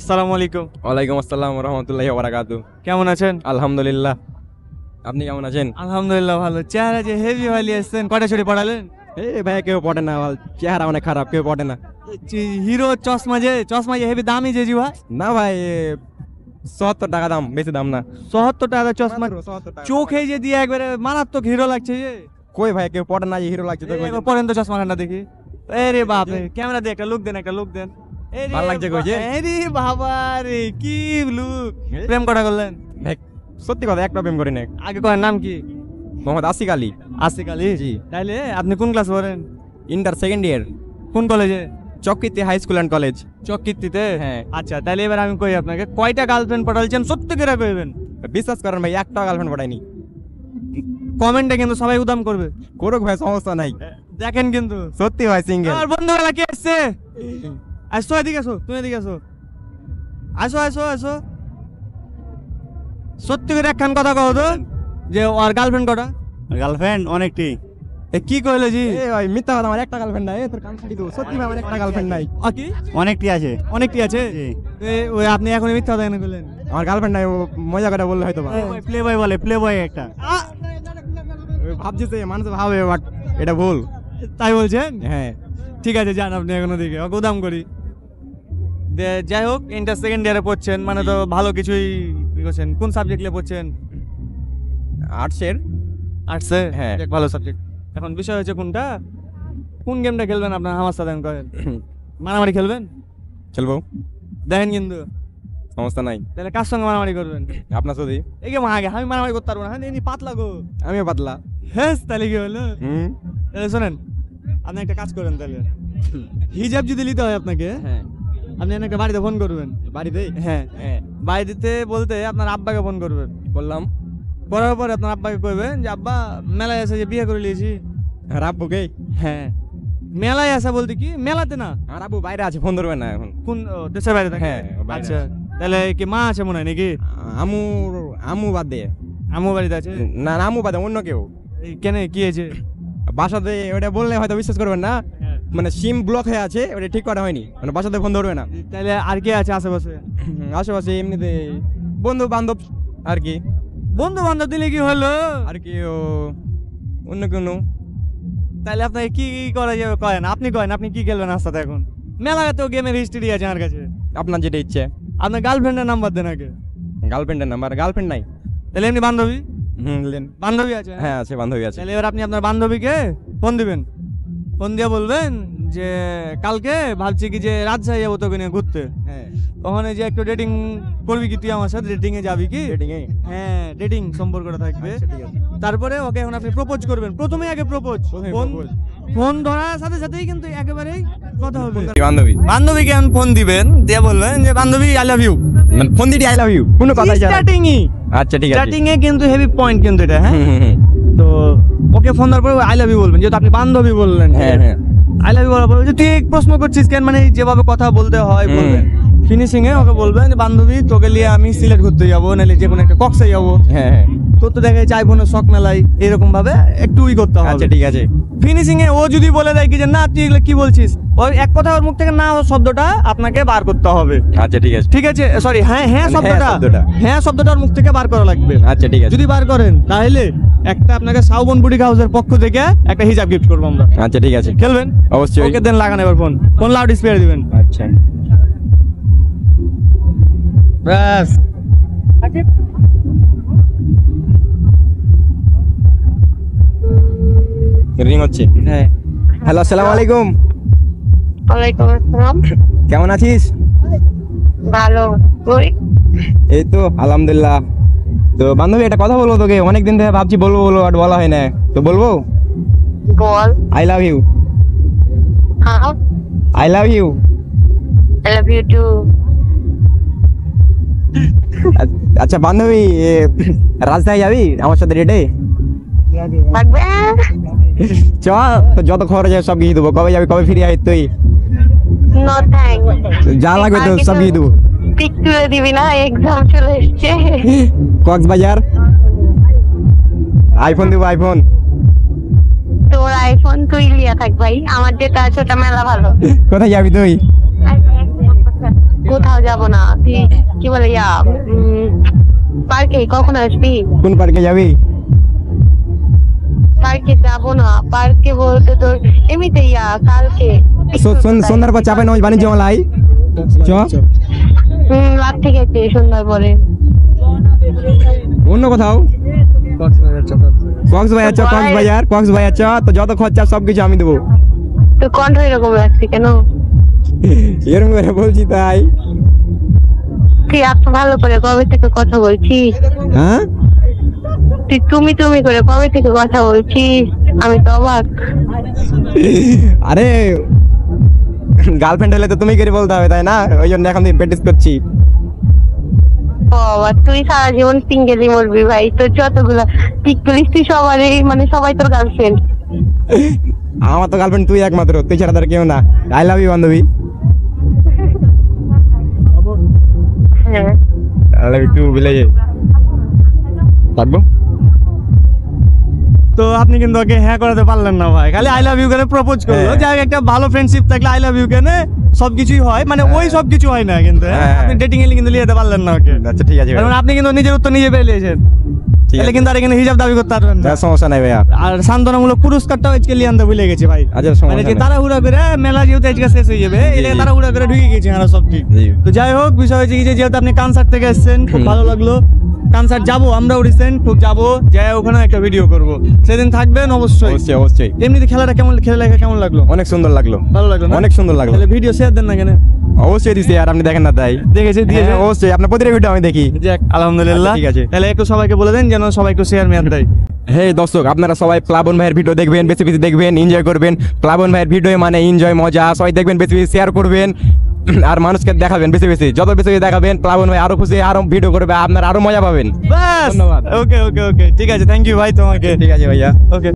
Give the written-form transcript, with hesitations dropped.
আসসালামু আলাইকুম। ওয়ালাইকুম আসসালাম রহমতুল্লাহি বারাকাতু। কেমন আছেন? আলহামদুলিল্লাহ, আপনি কেমন আছেন? আলহামদুলিল্লাহ ভালো। চেহারা যে হেভি ভালি আসছেন, কয়টা ছড়ি পড়ালেন? এই ভাই কেউ পড়ে না, চেহারা অনেক খারাপ, কেউ পড়ে না। হিরো চশমা যে হেভি দামি যে জিবা না ভাই, ৭০ টাকা দাম, বেশি দাম না। ৭০ টাকা চশমা, ৭০ টাকা। চোখে যে দিয়ে একবারে মারাত্মক হিরো লাগছে যে। কই ভাই কেউ পড়ে না, যে হিরো লাগছে তো। একবার পরেন তো চশমা খান্না দেখি। আরে বাপ রে, ক্যামেরা দিয়ে একটা লুক দেন, একটা লুক দেন। ভাল লাগছে কই যে? আরে বাবা রে, কি লুক! প্রেম কটা করলেন? ভাই সত্যি কথা, একটা প্রেম করি না। আগে কয়ের নাম কি? মোহাম্মদ আসিক আলী। আসিক আলী। জি। তাইলে আপনি কোন ক্লাস পড়েন? ইন্টার সেকেন্ড ইয়ার, কোন কলেজে? চক্রীতে হাই স্কুল অ্যান্ড কলেজ। চকিত্তিতে? হ্যাঁ। আচ্ছা, তাহলে এবার আমি কই আপনাকে, কয়টা গার্লফ্রেন্ড পটালছেন সত্যি করে কইবেন। বিশ্বাস করেন ভাই, একটা গার্লফ্রেন্ড পড়াইনি। কমেন্টে কিন্তু সবাই উদাম করবে, করুক ভাই, সমস্যা নাই। দেখেন কিন্তু। সত্যি ভাই, সিঙ্গেল। আর বন্ধুরা কে আসছে? আসো এদিকে, আসো তুমি, এদিকে আসো, আসো আসো আসো। সত্যি করে একখান কথা কও তো, যে ওর গার্লফ্রেন্ড কটা? গার্লফ্রেন্ড অনেকটি। এ কি কইলে জি? এ ভাই মিথ্যা কথা, আমার একটা গার্লফ্রেন্ড নাই। তোর কান ফাটি দেবো। সত্যি ভাই, আমার একটা গার্লফ্রেন্ড নাই। কি অনেকটি আছে। অনেকটি আছে? জি। ওই আপনি এখন মিথ্যা কথা কেন কইলেন? আমার গার্লফ্রেন্ড নাই, ও মজা করে বললে হয়তো বা। প্লে বয় বলে, প্লে বয় একটা। ভাবছি যে মানুষ ভাবে, বাট এটা ভুল। তাই বলছেন? হ্যাঁ। ঠিক আছে, যান আপনি এখন দিকে, ওকে উদাম করি। যাই হোক, ইন্টার সেকেন্ড ইয়ারে পড়ছেন মানে তো ভালো কিছুই করছেন। কোন সাবজেক্ট নিয়ে পড়ছেন? আর্টসের। আর্টসে? হ্যাঁ। যাক, ভালো সাবজেক্ট। এখন বিষয় হচ্ছে কোনটা, কোন গেমটা খেলবেন আপনার? আমার সাথে করেন, মারামারি খেলবেন? খেলবো, দেখেন কিন্তু, সমস্যা নাই। তাহলে কার সঙ্গে মারামারি করবেন? আপনার সাথে। এই গে আগে আমি মারামারি করতে পারবো না, হ্যাঁ এমনি পাতলা গো। আমিও পাতলা। হ্যাঁ, তাহলে কি হলো? হুম। তাহলে শোনেন, আপনি একটা কাজ করেন তাহলে, হিজাব যদি নিতে হয় আপনাকে, হ্যাঁ। আপনি একটা বাড়িতে ফোন করবেন। বাড়িতে। হ্যাঁ, হ্যাঁ। বাড়িতে বলতে আপনার আব্বাকে ফোন করবেন। বললাম। করার পরে আপনার আব্বাকে কইবেন যে আব্বা মেলায় এসে যে বিয়ে করে নিয়েছি। আর আব্বুকে? হ্যাঁ, মেলায় আসা বলতে কি, মেলাতে না। আর আব্বু বাইরে আছে, ফোন ধরবে না এখন। কোন দেশের বাইরে থাকে? হ্যাঁ, বাইরে আচ্ছা, আছে। তাহলে কি মা আছে মনে হয় নাকি? আমু, আমু বাদ দে। আমু বাড়িতে আছে? না না, আমু বাদ দে, অন্য কেউ। এই কেন, কি হয়েছে? বাসাতে ওটা বললে হয়তো বিশ্বাস করবেন না, মানে সিম ব্লক হয়ে আছে, ওটা ঠিক করা হয়নি, মানে বাসাতে ফোন ধরবে না। তাহলে আর কে আছে আশেপাশে? আশেপাশে এমনিতে বন্ধু বান্ধব আর কি। বন্ধু বান্ধব দিলে কি হলো? আর কি ও অন্য কোনো। তাহলে আপনাকে কি কি করা যাবে কয়েন, আপনি কয়েন, আপনি কি খেলবেন আর সাথে এখন? মেলায় তো গেমের হিস্ট্রি আছে আমার কাছে। আপনার যেটা ইচ্ছে। আপনার গার্লফ্রেন্ডের নাম্বার দেন আগে। গার্লফ্রেন্ডের নাম্বার? গার্লফ্রেন্ড নাই। তাহলে এমনি বান্ধবী? লেন। বান্ধবী আছে? হ্যাঁ আছে, বান্ধবী আছে। তাহলে এবার আপনি আপনার বান্ধবীকে ফোন দিবেন, ফোন দিয়ে বলবেন যে কালকে ভাবছি কি যে রাজশাহী যাবো তোকে নিয়ে ঘুরতে, হ্যাঁ। ওখানে যে একটু ডেটিং করবি কি তুই আমার সাথে? ডেটিং এ যাবি কি? ডেটিং এ? হ্যাঁ, ডেটিং সম্পর্কটা থাকবে। আচ্ছা, ঠিক আছে। তারপরে ওকে এখন আপনি প্রপোজ করবেন, প্রথমে আগে প্রপোজ। প্রথমে ফোন, propose। ফোন ধরার সাথে সাথেই কিন্তু একেবারেই কথা হবে। বান্ধবী? বান্ধবীকে এখন ফোন দিবেন, দিয়ে বলবেন যে বান্ধবী আই লাভ ইউ। মানে ফোন দিদি আই লাভ ইউ, কোনো কথা যায় না। স্টার্টিং ই, আচ্ছা ঠিক আছে। স্টার্টিং এ কিন্তু হেভি পয়েন্ট কিন্তু এটা। হ্যাঁ, হুম, হুম, হুম। তো ওকে ফোন দেওয়ার পরে আই লাভ ইউ বলবেন, যেহেতু আপনি বান্ধবী বললেন। হ্যাঁ হ্যাঁ। আই লাভ ইউ বলার পরে যে তুই এক প্রশ্ন করছিস কেন, মানে যেভাবে কথা বলতে হয় বলবেন। ফিনিশিং এ ওকে বলবেন যে বান্ধবী তোকে নিয়ে আমি সিলেট ঘুরতে যাবো, নাহলে যে কোনো একটা কক্সে যাবো। হ্যাঁ হ্যাঁ। তোর তো দেখা যাচ্ছে আইফোনের শখ মেলাই, এরকম ভাবে একটু ই করতে হবে। আচ্ছা ঠিক আছে। ফিনিশিং এ ও যদি বলে দেয় কি যে না তুই এগুলো কি বলছিস, ওই এক কথা ওর মুখ থেকে না শব্দটা আপনাকে বার করতে হবে। আচ্ছা ঠিক আছে। ঠিক আছে, সরি, হ্যাঁ হ্যাঁ মানে শব্দটা, হ্যাঁ শব্দটা। হ্যাঁ শব্দটা ওর মুখ থেকে বার করা লাগবে। আচ্ছা ঠিক আছে। যদি বার করেন তাহলে একটা আপনাকে সাউবন বুটিক হাউসের পক্ষ থেকে একটা হিজাব গিফট করবো আমরা। আচ্ছা ঠিক আছে। খেলবেন? অবশ্যই। ওকে দেন, লাগান এবার ফোন, ফোন লাউড স্পিকারে দিবেন। আচ্ছা। ব্যাস। রিং হচ্ছে। হ্যাঁ, হ্যালো, আসসালামু আলাইকুম। ওয়ালাইকুম আসসালাম। কেমন আছিস? ভালো, তুই? এই তো আলহামদুলিল্লাহ। তো বান্ধবী একটা কথা বলবো তোকে, অনেকদিন ধরে ভাবছি বলবো বলবো, আর বলা হয় না, তো বলবো। বল। I love you. হ্যাঁ, I love you. I love you too. আচ্ছা বান্ধবী, রাজশাহী যাবি আমার সাথে ডেটে? থাকবে? চ, তো যত খরচ হয় সব কিছু দেবো। কবে যাবি, কবে ফিরে আসবি তুই? No thank. যা লাগবে তো সব কিছু দেবো। পিক তুলে দিবি না? এক্সাম চলে এসছে। কক্সবাজার। আইফোন দেবো, আইফোন। তোর আইফোন তুই লিয়া থাক ভাই, আমার যেটা আছে ওটা মেলা ভালো। কোথায় যাবি তুই? কোথাও যাব না, তুই কি বলে পার্কে কখন আসবি? কোন পার্কে যাবি? পার্কে যাব না, পার্কে বলতে তোর এমনিতে কালকে সন্ধ্যার পর চাপে নয় বাণিজ্য মেলায় চ। রাত থেকে সন্ধ্যার পরে অন্য কোথাও কক্সবাজার চ, কক্সবাজার চ, তো যত খরচা সবকিছু আমি দেবো। তো কণ্ঠ এরকম লাগছে কেন? এরকম করে বলছি তাই। তুই এত ভালো করে কবে থেকে কথা বলছিস? হ্যাঁ তুই তুমি করে কবে থেকে কথা বলছিস? আমি তো অবাক। আরে গার্লফ্রেন্ড হলে তো তুমি করে বলতে হবে তাই না, ওই জন্য এখন প্র্যাকটিস করছি। বাবা তুই সারা জীবন সিঙ্গেলই মরবি ভাই, তোর যতগুলা ঠিক করিস তুই সবারই মানে সবাই তোর গার্লফ্রেন্ড। আমার তো গার্লফ্রেন্ড তুই একমাত্র, তুই ছাড়া তার কেউ না। আই লাভ ইউ বান্ধবী। হ্যাঁ আই লাভ ইউ টু ভিলেজে থাকবো। তো আপনি কিন্তু ওকে হ্যাঁ করাতে পারলেন না ভাই, খালি আই লাভ ইউ কেন প্রপোজ করলো। হ্যাঁ। যাই হোক, একটা ভালো ফ্রেন্ডশিপ থাকলে আই লাভ ইউ কেন সবকিছুই হয়, মানে ওই সবকিছু হয় না কিন্তু হ্যাঁ। আপনি ডেটিং এলে কিন্তু লিয়ে যেতে পারলেন না ওকে। আচ্ছা ঠিক আছে কারণ ভাইয়া। আপনি কিন্তু নিজের উত্তর নিজে পেয়েছেন, ঠিক তাহলে আছে। কিন্তু আর এখানে হিসাব দাবি করতে পারবেন না। হ্যাঁ, সমস্যা নাই ভাইয়া। আর সান্ত্বনামূলক পুরস্কারটাও আজকে লিয়ে আনতে ভুলে গেছি ভাই। আচ্ছা মানে সমস্যা যে নাই। তাড়াহুড়া করে মেলা যেহেতু আজকে শেষ হয়ে যাবে, জি, এটা জি। তাড়াহুড়া করে ঢুকে গেছি আমরা সব ঠিক। জি। তো যাই হোক, বিষয় হচ্ছে কি যে যেহেতু আপনি কনসার্ট থেকে এসেছেন, খুব ভালো লাগলো। কনসার্ট যাবো আমরাও রিসেন্ট খুব যাবো, যাই ওখানে একটা ভিডিও করব, সেদিন থাকবেন অবশ্যই। অবশ্যই অবশ্যই। এমনিতে খেলাটা খেলে কেমন লাগলো? অনেক সুন্দর লাগলো, ভালো লাগলো না? অনেক সুন্দর লাগলো। তাহলে ভিডিও শেয়ার দেন না কেন? অবশ্যই দিছি, আর আপনি দেখেন না তাই। দেখেছি দিয়েছে। হ্যাঁ, অবশ্যই আপনার প্রতিটা ভিডিও আমি দেখি। যাক আলহামদুলিল্লাহ, আচ্ছা, ঠিক আছে। তাহলে একটু সবাইকে বলে দেন যেন সবাই একটু শেয়ার মেয়াদ দেয়। হে দর্শক, আপনারা সবাই প্লাবন ভাইয়ের ভিডিও দেখবেন, বেশি বেশি দেখবেন, এনজয় করবেন। প্লাবন ভাইয়ের ভিডিও মানে এনজয়, মজা। সবাই দেখবেন, বেশি বেশি শেয়ার করবেন আর মানুষকে দেখাবেন বেশি বেশি। যত বেশি বেশি দেখাবেন প্লাবন ভাই আরো খুশি, আরো ভিডিও করবে, আপনারা আরো মজা পাবেন। বাস ধন্যবাদ। ওকে ওকে ওকে, ঠিক আছে, থ্যাংক ইউ ভাই তোমাকে। ঠিক আছে ভাইয়া। ওকে।